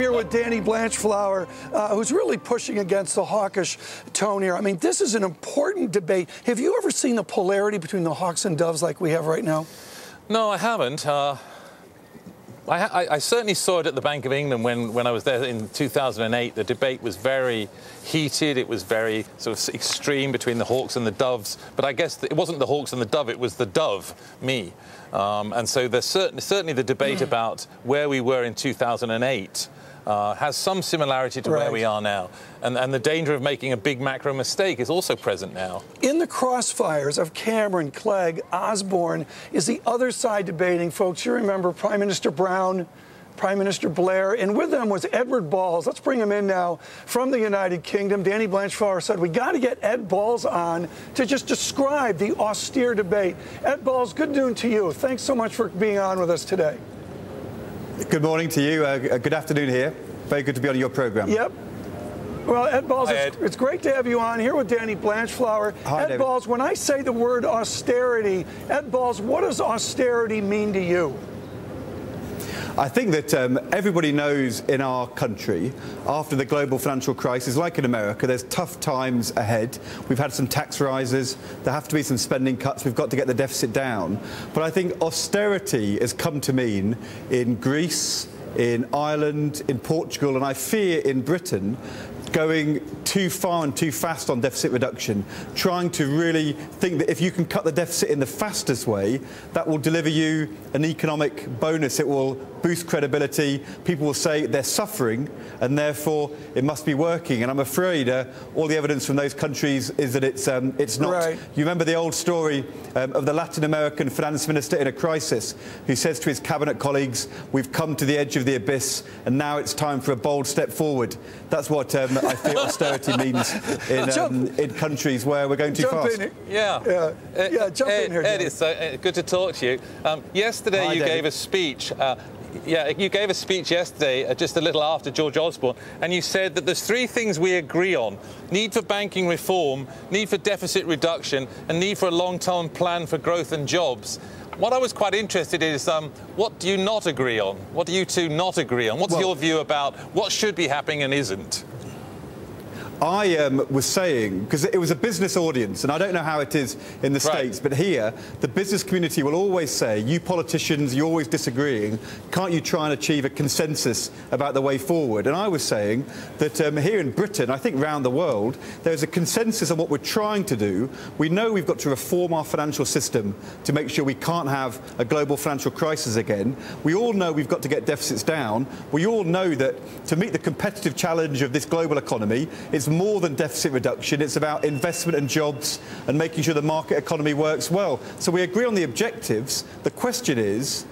Here with Danny Blanchflower, who's really pushing against the hawkish tone here. I mean, this is an important debate. Have you ever seen the polarity between the hawks and doves like we have right now? No, I haven't. I certainly saw it at the Bank of England when I was there in 2008. The debate was very heated. It was very sort of extreme between the hawks and the doves. But I guess it wasn't the hawks and the dove, it was the dove, me. And so there's certainly the debate about where we were in 2008 has some similarity to where we are now. And the danger of making a big macro mistake is also present now. In the crossfires of Cameron, Clegg, Osborne, is the other side debating, folks. You remember Prime Minister Brown, Prime Minister Blair, and with them was Edward Balls. Let's bring him in now from the United Kingdom. Danny Blanchflower said we got to get Ed Balls on to just describe the austere debate. Ed Balls, good noon to you. Thanks so much for being on with us today. Good morning to you. Good afternoon here. Very good to be on your program. Yep. Well, Ed Balls, it's great to have you on here with Danny Blanchflower. Hi, Ed David. Balls, when I say the word austerity, Ed Balls, what does austerity mean to you? I think that everybody knows in our country, after the global financial crisis, like in America, there's tough times ahead. We've had some tax rises. There have to be some spending cuts. We've got to get the deficit down. But I think austerity has come to mean in Greece, in Ireland, in Portugal, and I fear in Britain, going too far and too fast on deficit reduction, trying to really think that if you can cut the deficit in the fastest way, that will deliver you an economic bonus. It will boost credibility. People will say they're suffering and therefore it must be working. And I'm afraid all the evidence from those countries is that it's not. Right. You remember the old story of the Latin American finance minister in a crisis who says to his cabinet colleagues, we've come to the edge of the abyss and now it's time for a bold step forward. That's what I feel austerity means in countries where we're going too fast. Jump in here, Ed, it's good to talk to you. Yesterday Hi, you David. gave a speech. You gave a speech yesterday, just a little after George Osborne, and you said that there's three things we agree on: need for banking reform, need for deficit reduction, and need for a long-term plan for growth and jobs. What I was quite interested in is what do you not agree on? What do you two not agree on? What's your view about what should be happening and isn't? I was saying, because it was a business audience, and I don't know how it is in the States, but here, the business community will always say, you politicians, you're always disagreeing, can't you try and achieve a consensus about the way forward? And I was saying that here in Britain, I think around the world, there's a consensus on what we're trying to do. We know we've got to reform our financial system to make sure we can't have a global financial crisis again. We all know we've got to get deficits down. We all know that to meet the competitive challenge of this global economy, it's more than deficit reduction. It's about investment and jobs and making sure the market economy works well. So we agree on the objectives. The question is,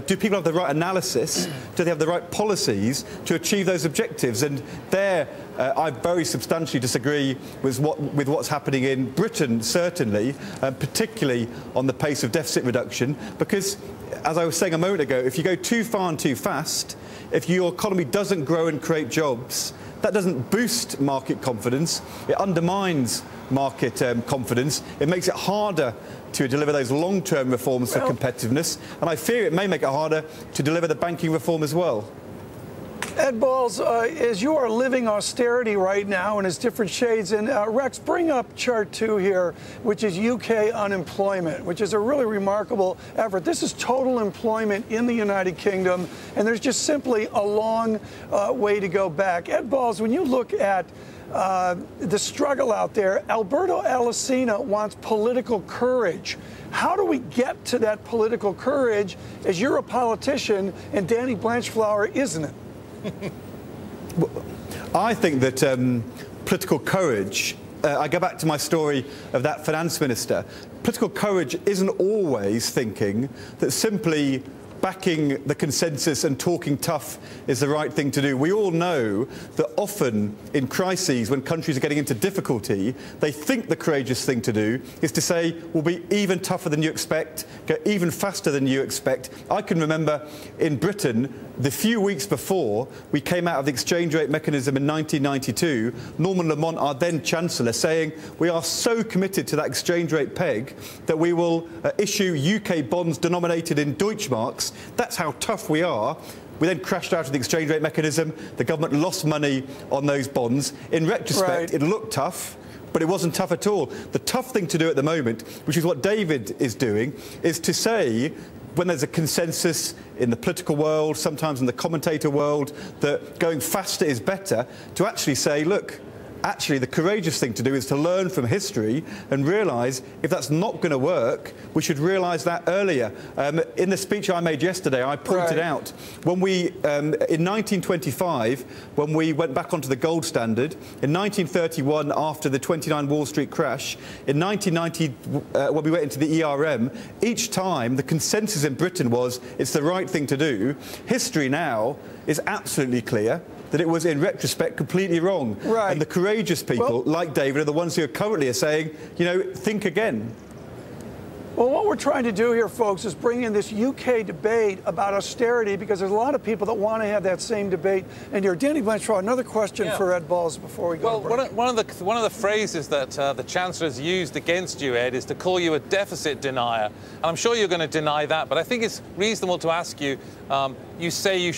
do people have the right analysis? Do they have the right policies to achieve those objectives? And there, I very substantially disagree with what's happening in Britain, certainly, particularly on the pace of deficit reduction, because, as I was saying a moment ago, if you go too far and too fast, if your economy doesn't grow and create jobs, that doesn't boost market confidence. It undermines market confidence. It makes it harder to deliver those long-term reforms for competitiveness. And I fear it may make it harder to deliver the banking reform as well. Ed Balls, as you are living austerity right now in its different shades, and Rex, bring up chart 2 here, which is UK unemployment, which is a really remarkable effort. This is total employment in the United Kingdom, and there's just simply a long way to go back. Ed Balls, when you look at the struggle out there, Alberto Alesina wants political courage. How do we get to that political courage, as you're a politician and Danny Blanchflower isn't it? I think that political courage, I go back to my story of that finance minister, political courage isn't always thinking that simply backing the consensus and talking tough is the right thing to do. We all know that often in crises, when countries are getting into difficulty, they think the courageous thing to do is to say, we'll be even tougher than you expect, go even faster than you expect. I can remember in Britain, the few weeks before we came out of the exchange rate mechanism in 1992, Norman Lamont, our then Chancellor, saying we are so committed to that exchange rate peg that we will issue UK bonds denominated in Deutschmarks. That's how tough we are. We then crashed out of the exchange rate mechanism. The government lost money on those bonds. In retrospect, it looked tough, but it wasn't tough at all. The tough thing to do at the moment, which is what David is doing, is to say, when there's a consensus in the political world, sometimes in the commentator world, that going faster is better, to actually say, look, actually the courageous thing to do is to learn from history and realise if that's not going to work, we should realise that earlier. In the speech I made yesterday, I pointed out when we, in 1925, when we went back onto the gold standard, in 1931 after the 29 Wall Street crash, in 1990 when we went into the ERM, each time the consensus in Britain was it's the right thing to do. History now is absolutely clear that it was, in retrospect, completely wrong. And the courageous people, like David, are the ones who are currently saying, you know, think again. Well, what we're trying to do here, folks, is bring in this UK debate about austerity, because there's a lot of people that want to have that same debate. And here, Danny Blanchflower, another question for Ed Balls before we go. Well, one of the phrases that the Chancellor's used against you, Ed, is to call you a deficit denier. And I'm sure you're going to deny that, but I think it's reasonable to ask you, you say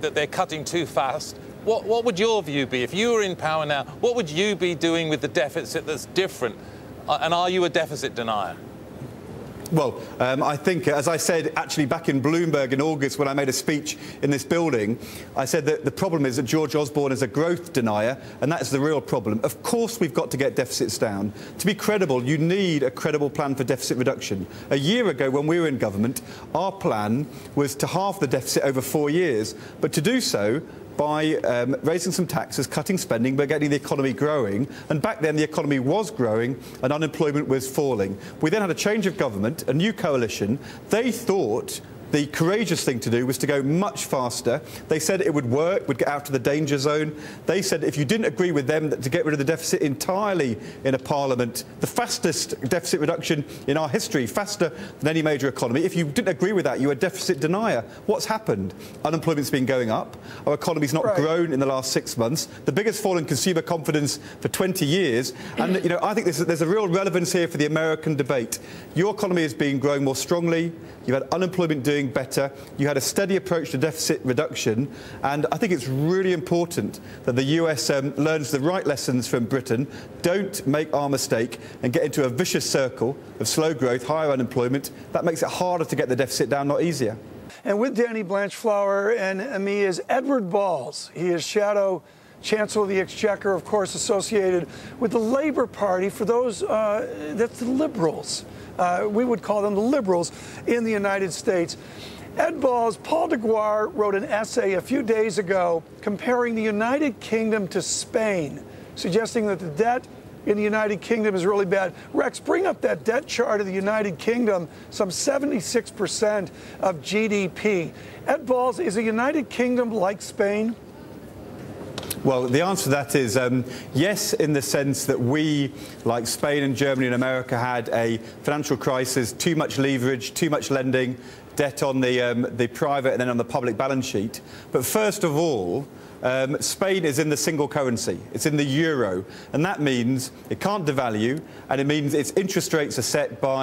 that they're cutting too fast. What would your view be? If you were in power now, what would you be doing with the deficit that's different? And are you a deficit denier? Well, I think, as I said, actually back in Bloomberg in August when I made a speech in this building, I said that the problem is that George Osborne is a growth denier, and that's the real problem. Of course we've got to get deficits down. To be credible, you need a credible plan for deficit reduction. A year ago, when we were in government, our plan was to halve the deficit over 4 years, but to do so by raising some taxes, cutting spending, but getting the economy growing. And back then, the economy was growing and unemployment was falling. We then had a change of government, a new coalition. They thought the courageous thing to do was to go much faster. They said it would work, would get out of the danger zone. They said if you didn't agree with them that to get rid of the deficit entirely in a parliament, the fastest deficit reduction in our history, faster than any major economy, if you didn't agree with that, you were a deficit denier. What's happened? Unemployment's been going up. Our economy's not grown in the last 6 months. The biggest fall in consumer confidence for 20 years. And, you know, I think there's a real relevance here for the American debate. Your economy has been growing more strongly. You've had unemployment doing better. You had a steady approach to deficit reduction. And I think it's really important that the US learns the right lessons from Britain. Don't make our mistake and get into a vicious circle of slow growth, higher unemployment. That makes it harder to get the deficit down, not easier. And with Danny Blanchflower and me is Edward Balls. He is Shadow Chancellor of the Exchequer, of course, associated with the Labour Party. For those, that's the Liberals. We would call them the Liberals in the United States. Ed Balls, Paul DeGuar wrote an essay a few days ago comparing the United Kingdom to Spain, suggesting that the debt in the United Kingdom is really bad. Rex, bring up that debt chart of the United Kingdom, some 76% of GDP. Ed Balls, is the United Kingdom like Spain? Well, the answer to that is yes, in the sense that we, like Spain and Germany and America, had a financial crisis, too much leverage, too much lending, debt on the private and then on the public balance sheet. But first of all, Spain is in the single currency. It's in the euro. And that means it can't devalue, and it means its interest rates are set for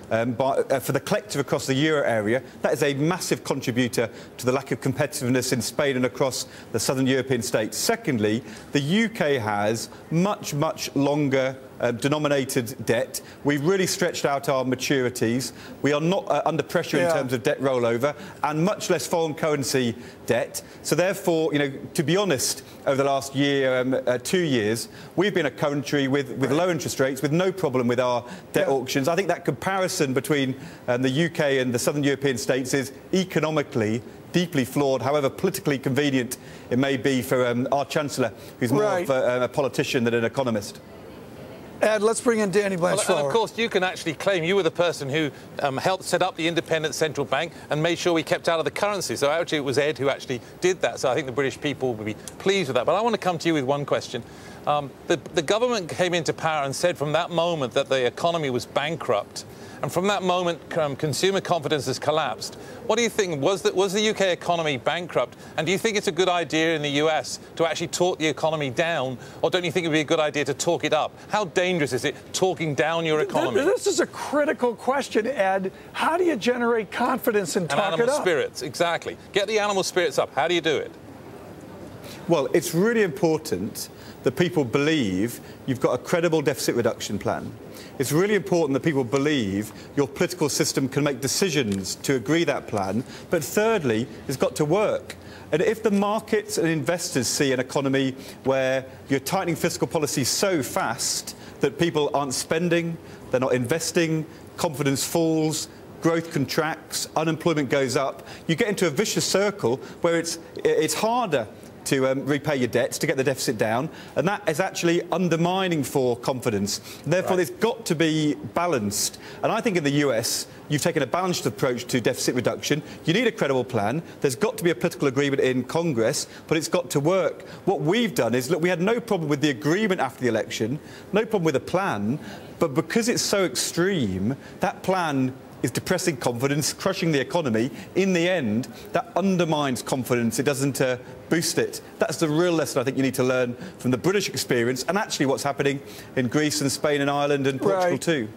the collective across the euro area. That is a massive contributor to the lack of competitiveness in Spain and across the southern European states. Secondly, the UK has much, much longer denominated debt. We've really stretched out our maturities. We are not under pressure in terms of debt rollover, and much less foreign currency debt. So therefore, you know, to be honest, over the last year, 2 years, we've been a country with low interest rates, with no problem with our debt auctions. I think that comparison between the UK and the southern European states is economically deeply flawed, however politically convenient it may be for our Chancellor, who's more of a politician than an economist. Ed, let's bring in Danny Blanchflower. Well, and of course, you can actually claim you were the person who helped set up the independent central bank and made sure we kept out of the currency. So actually, it was Ed who actually did that. So I think the British people will be pleased with that. But I want to come to you with one question. The government came into power and said from that moment that the economy was bankrupt. And from that moment, consumer confidence has collapsed. What do you think? Was the UK economy bankrupt? And do you think it's a good idea in the US to actually talk the economy down? Or don't you think it would be a good idea to talk it up? How dangerous is it talking down your economy? This is a critical question, Ed. How do you generate confidence and talk it up? Animal spirits, exactly. Get the animal spirits up. How do you do it? Well, it's really important that people believe you've got a credible deficit reduction plan. It's really important that people believe your political system can make decisions to agree that plan. But thirdly, it's got to work. And if the markets and investors see an economy where you're tightening fiscal policy so fast that people aren't spending, they're not investing, confidence falls, growth contracts, unemployment goes up, you get into a vicious circle where it's harder to repay your debts, to get the deficit down, and that is actually undermining for confidence. And therefore, It's got to be balanced. And I think in the US, you've taken a balanced approach to deficit reduction. You need a credible plan. There's got to be a political agreement in Congress, but it's got to work. What we've done is, look, we had no problem with the agreement after the election, no problem with the plan, but because it's so extreme, that plan is depressing confidence, crushing the economy. In the end, that undermines confidence. It doesn't boost it. That's the real lesson I think you need to learn from the British experience, and actually what's happening in Greece and Spain and Ireland and Portugal too.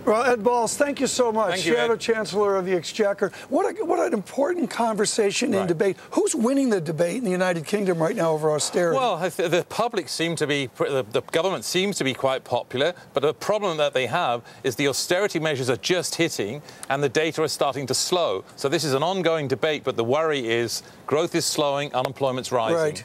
Well, Ed Balls, thank you so much. Thank you, Shadow Ed. Chancellor of the Exchequer. What an important conversation in debate. Who's winning the debate in the United Kingdom right now over austerity? Well, the public seem to be, the government seems to be quite popular, but the problem that they have is the austerity measures are just hitting and the data are starting to slow. So this is an ongoing debate, but the worry is growth is slowing, unemployment's rising. Right.